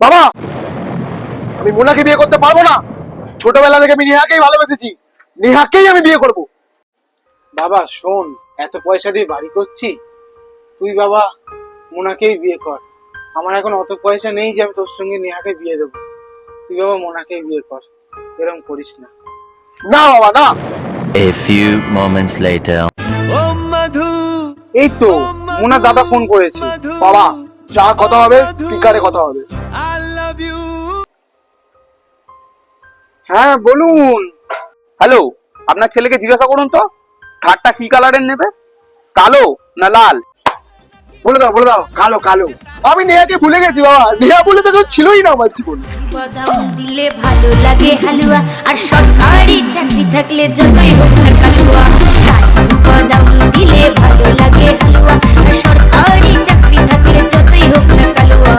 বাবা, আমি মোনাকে বিয়ে করতে পারবো না। ছোটবেলা থেকে আমি নেহাকেই ভালোবেসেছি, নেহাকেই আমি বিয়ে করব। বাবা শোন, এত পয়সা দিয়ে বাড়ি করছি, তুই বাবা মোনাকেই বিয়ে কর। আমার এখন অত পয়সা নেই যে আমি তোর সঙ্গে নেহাকে বিয়ে দেবো। তুই বাবা মোনাকেই বিয়ে কর, এরকম করিস না। না বাবা, না। A few moments later. এই তো মোনার দাদা ফোন করেছে। বাবা, যা কথা হবে স্পিকারে কথা হবে। হ্যাঁ বলুন। হ্যালো, আপনার ছেলেকে জিজ্ঞাসা করুন তো থারটা কি কালারের নেবে, কালো না লাল? বলে দাও কালো কালো। আমি নেহাকে ভুলে গেছি বাবা, নেহা বলে তো কেউ ছিলই না আমার জীবনে। বাদাম দিলে ভালো লাগে হালুয়া, আর সরকারি চাকরি থাকলে যতই হোক না কালুয়া। বাদাম দিলে ভালো লাগে হালুয়া, আর সরকারি চাকরি থাকলে যতই হোক না কালুয়া।